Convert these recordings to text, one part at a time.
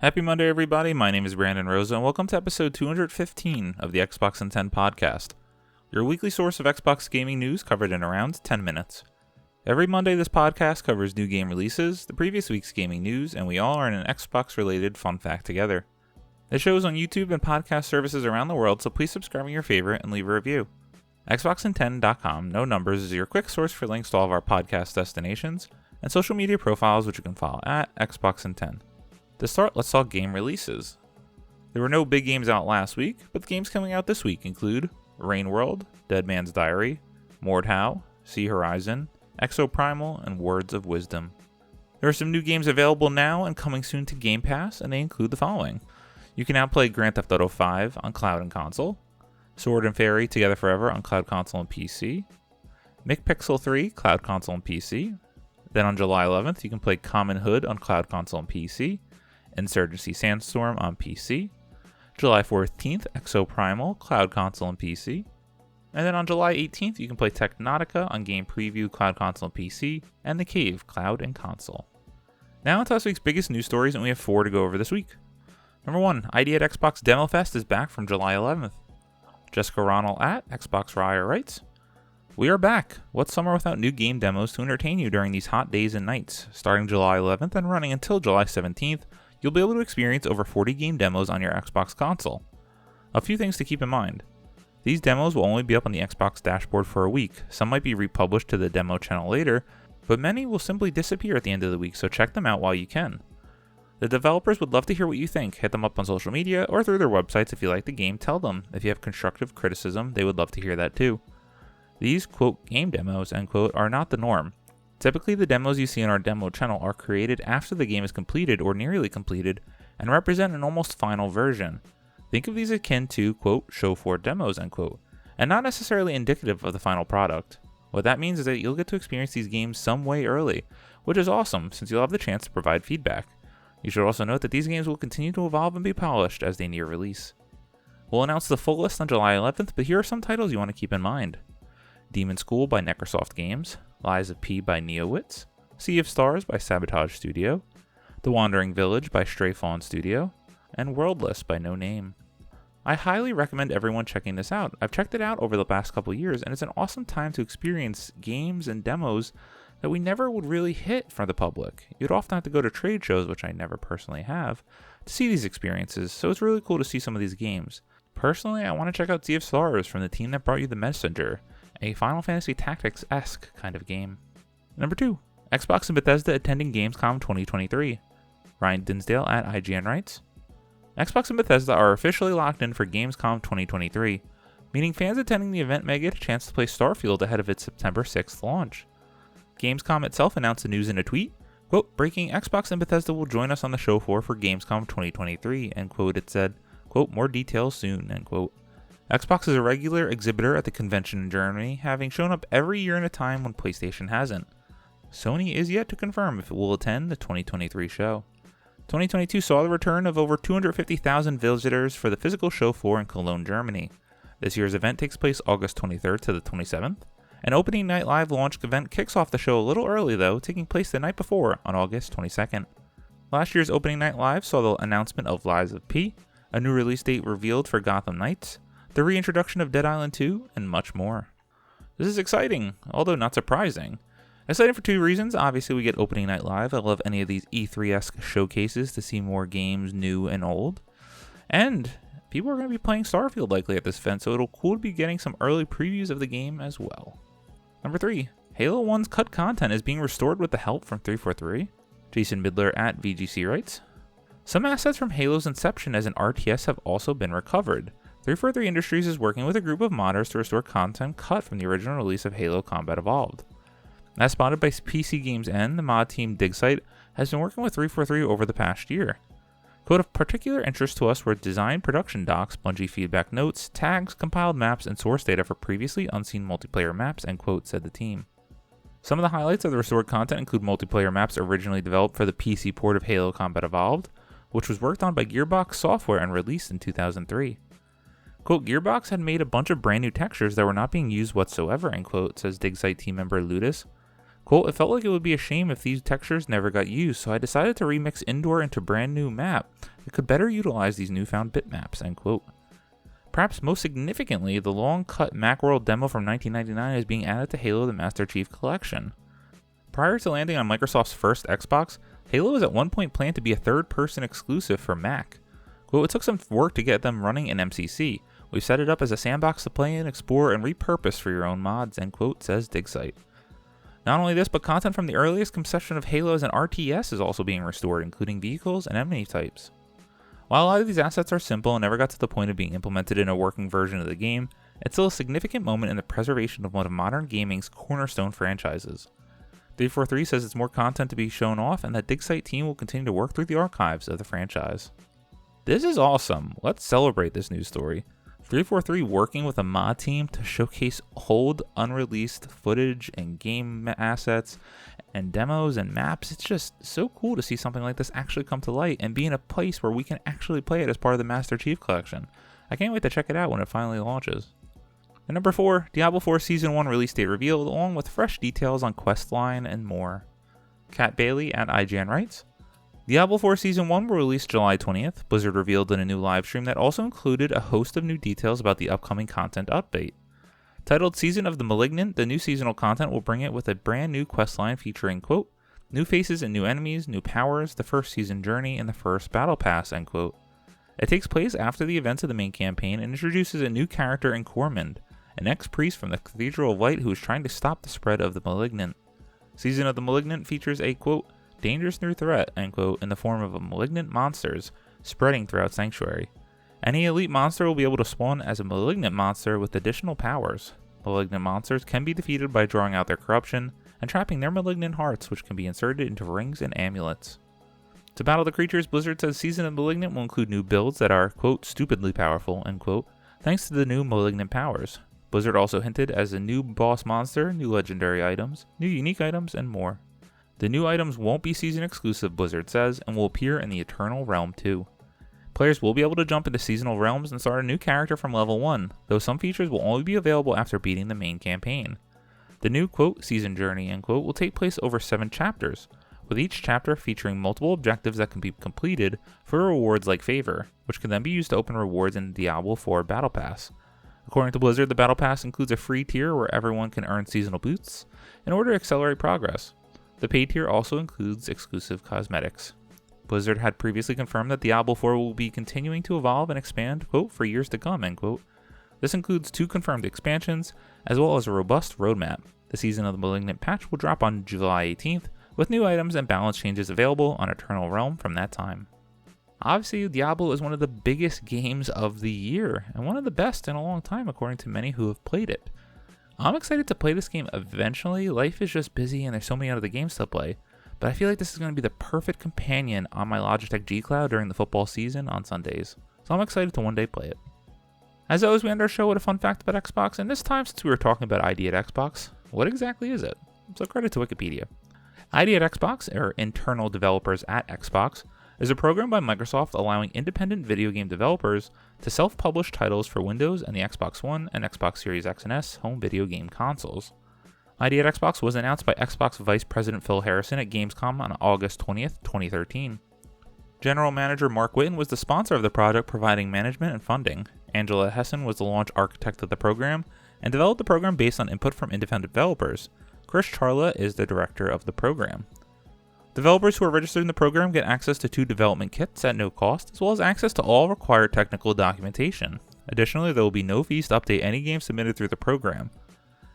Happy Monday, everybody. My name is Brandon Rosa, and welcome to episode 215 of the Xbox in 10 podcast, your weekly source of Xbox gaming news covered in around 10 minutes. Every Monday, this podcast covers new game releases, the previous week's gaming news, and we all learn an Xbox-related fun fact together. The show is on YouTube and podcast services around the world, so please subscribe to your favorite and leave a review. Xboxin10.com, no numbers, is your quick source for links to all of our podcast destinations and social media profiles, which you can follow at Xboxin10. To start, let's talk game releases. There were no big games out last week, but the games coming out this week include Rain World, Dead Man's Diary, Mordhau, Sea Horizon, Exoprimal, and Words of Wisdom. There are some new games available now and coming soon to Game Pass, and they include the following. You can now play Grand Theft Auto 5 on cloud and console, Sword and Fairy Together Forever on cloud console and PC, McPixel 3 cloud console and PC. Then on July 11th, you can play Common Hood on cloud console and PC, Insurgency Sandstorm on PC, July 14th, Exoprimal, cloud console and PC, and then on July 18th, you can play Technotica on Game Preview, cloud console and PC, and The Cave, cloud and console. Now on to last week's biggest news stories, and we have 4 to go over this week. Number 1, ID at Xbox Demo Fest is back from July 11th. Jessica Ronald at Xbox Riot writes, "We are back. What's summer without new game demos to entertain you during these hot days and nights? Starting July 11th and running until July 17th, you'll be able to experience over 40 game demos on your Xbox console. A few things to keep in mind. These demos will only be up on the Xbox dashboard for a week. Some might be republished to the demo channel later, but many will simply disappear at the end of the week, so check them out while you can. The developers would love to hear what you think. Hit them up on social media or through their websites if you like the game. Tell them. If you have constructive criticism, they would love to hear that too. These, quote, game demos, end quote, are not the norm. Typically, the demos you see on our demo channel are created after the game is completed or nearly completed and represent an almost final version. Think of these akin to, quote, show floor demos, end quote, and not necessarily indicative of the final product. What that means is that you'll get to experience these games some way early, which is awesome since you'll have the chance to provide feedback. You should also note that these games will continue to evolve and be polished as they near release. We'll announce the full list on July 11th, but here are some titles you want to keep in mind. Demon School by Necrosoft Games, Lies of P by NeoWitz, Sea of Stars by Sabotage Studio, The Wandering Village by Stray Fawn Studio, and Worldless by No Name. I highly recommend everyone checking this out. I've checked it out over the past couple years, and it's an awesome time to experience games and demos that we never would really hit for the public. You'd often have to go to trade shows, which I never personally have, to see these experiences, so it's really cool to see some of these games. Personally, I want to check out Sea of Stars from the team that brought you The Messenger, a Final Fantasy Tactics-esque kind of game. Number 2, Xbox and Bethesda attending Gamescom 2023. Ryan Dinsdale at IGN writes, Xbox and Bethesda are officially locked in for Gamescom 2023, meaning fans attending the event may get a chance to play Starfield ahead of its September 6th launch. Gamescom itself announced the news in a tweet, quote, breaking Xbox and Bethesda will join us on the show floor for Gamescom 2023, end quote. It said, quote, more details soon, end quote. Xbox is a regular exhibitor at the convention in Germany, having shown up every year in a time when PlayStation hasn't. Sony is yet to confirm if it will attend the 2023 show. 2022 saw the return of over 250,000 visitors for the physical show floor in Cologne, Germany. This year's event takes place August 23rd to the 27th. An opening night live launch event kicks off the show a little early though, taking place the night before on August 22nd. Last year's opening night live saw the announcement of Lies of P, a new release date revealed for Gotham Knights, the reintroduction of Dead Island 2, and much more. This is exciting, although not surprising. Exciting for 2 reasons. Obviously, we get opening night live. I love any of these E3-esque showcases to see more games, new and old. And people are going to be playing Starfield likely at this event, so it'll cool to be getting some early previews of the game as well. Number 3, Halo 1's cut content is being restored with the help from 343. Jason Midler at VGC writes, some assets from Halo's inception as an RTS have also been recovered. 343 Industries is working with a group of modders to restore content cut from the original release of Halo Combat Evolved. As spotted by PC Games N, the mod team Digsite has been working with 343 over the past year. Quote, of particular interest to us were design production docs, Bungie feedback notes, tags, compiled maps, and source data for previously unseen multiplayer maps, end quote, said the team. Some of the highlights of the restored content include multiplayer maps originally developed for the PC port of Halo Combat Evolved, which was worked on by Gearbox Software and released in 2003. Quote, Gearbox had made a bunch of brand new textures that were not being used whatsoever, end quote, says Digsite team member Ludus. Quote, it felt like it would be a shame if these textures never got used, so I decided to remix indoor into brand new map it could better utilize these newfound bitmaps, end quote. Perhaps most significantly, the long-cut Macworld demo from 1999 is being added to Halo the Master Chief Collection. Prior to landing on Microsoft's first Xbox, Halo was at one point planned to be a third-person exclusive for Mac. Quote, it took some work to get them running in MCC. We've set it up as a sandbox to play in, explore, and repurpose for your own mods, end quote, says Digsite. Not only this, but content from the earliest conception of Halo as an RTS is also being restored, including vehicles and enemy types. While a lot of these assets are simple and never got to the point of being implemented in a working version of the game, it's still a significant moment in the preservation of one of modern gaming's cornerstone franchises. 343 says it's more content to be shown off and that Digsite team will continue to work through the archives of the franchise. This is awesome. Let's celebrate this news story. 343 working with a mod team to showcase old, unreleased footage and game assets and demos and maps. It's just so cool to see something like this actually come to light and be in a place where we can actually play it as part of the Master Chief Collection. I can't wait to check it out when it finally launches. And number 4, Diablo 4 Season 1 release date revealed, along with fresh details on questline and more. Kat Bailey at IGN writes, Diablo 4 Season 1 will release July 20th, Blizzard revealed in a new livestream that also included a host of new details about the upcoming content update. Titled Season of the Malignant, the new seasonal content will bring it with a brand new questline featuring, quote, new faces and new enemies, new powers, the first season journey, and the first battle pass, end quote. It takes place after the events of the main campaign and introduces a new character in Cormund, an ex-priest from the Cathedral of Light who is trying to stop the spread of the Malignant. Season of the Malignant features a, quote, dangerous new threat, end quote, in the form of malignant monsters spreading throughout Sanctuary. Any elite monster will be able to spawn as a malignant monster with additional powers. Malignant monsters can be defeated by drawing out their corruption and trapping their malignant hearts, which can be inserted into rings and amulets. To battle the creatures, Blizzard says Season of Malignant will include new builds that are, quote, stupidly powerful, end quote, thanks to the new malignant powers. Blizzard also hinted as a new boss monster, new legendary items, new unique items, and more. The new items won't be season exclusive, Blizzard says, and will appear in the Eternal Realm too. Players will be able to jump into seasonal realms and start a new character from level 1, though some features will only be available after beating the main campaign. The new, quote, season journey, end quote, will take place over 7 chapters, with each chapter featuring multiple objectives that can be completed for rewards like Favor, which can then be used to open rewards in the Diablo 4 Battle Pass. According to Blizzard, the Battle Pass includes a free tier where everyone can earn seasonal boots in order to accelerate progress. The paid tier also includes exclusive cosmetics. Blizzard had previously confirmed that Diablo 4 will be continuing to evolve and expand, quote, for years to come, end quote. This includes 2 confirmed expansions, as well as a robust roadmap. The Season of the Malignant patch will drop on July 18th, with new items and balance changes available on Eternal Realm from that time. Obviously, Diablo is one of the biggest games of the year, and one of the best in a long time according to many who have played it. I'm excited to play this game eventually. Life is just busy and there's so many other games to play, but I feel like this is going to be the perfect companion on my Logitech G Cloud during the football season on Sundays, so I'm excited to one day play it. As always, we end our show with a fun fact about Xbox, and this time, since we were talking about ID at Xbox, what exactly is it? So credit to Wikipedia. ID at Xbox, or Internal Developers at Xbox, is a program by Microsoft allowing independent video game developers to self-publish titles for Windows and the Xbox One and Xbox Series X and S home video game consoles. ID at Xbox was announced by Xbox Vice President Phil Harrison at Gamescom on August 20th, 2013. General Manager Mark Whitten was the sponsor of the project, providing management and funding. Angela Hessen was the launch architect of the program and developed the program based on input from independent developers. Chris Charla is the director of the program. Developers who are registered in the program get access to 2 development kits at no cost, as well as access to all required technical documentation. Additionally, there will be no fees to update any games submitted through the program.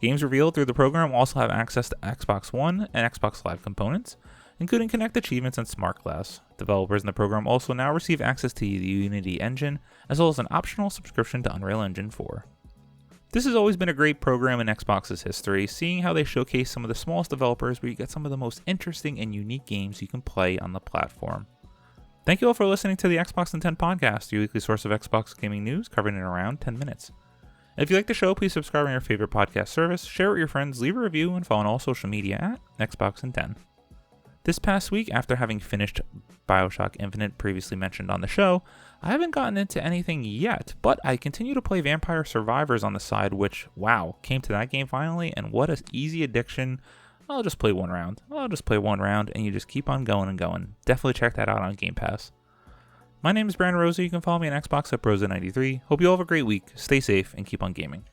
Games revealed through the program also have access to Xbox One and Xbox Live components, including Kinect achievements and Smart Glass. Developers in the program also now receive access to the Unity engine, as well as an optional subscription to Unreal Engine 4. This has always been a great program in Xbox's history, seeing how they showcase some of the smallest developers where you get some of the most interesting and unique games you can play on the platform. Thank you all for listening to the Xbox in 10 podcast, your weekly source of Xbox gaming news covered in around 10 minutes. If you like the show, please subscribe on your favorite podcast service, share it with your friends, leave a review, and follow on all social media at Xbox in 10. This past week, after having finished Bioshock Infinite previously mentioned on the show, I haven't gotten into anything yet, but I continue to play Vampire Survivors on the side, which, wow, came to that game finally, and what an easy addiction. I'll just play one round, and you just keep on going and going. Definitely check that out on Game Pass. My name is Brandon Rosa. You can follow me on Xbox at Rosa93. Hope you all have a great week. Stay safe and keep on gaming.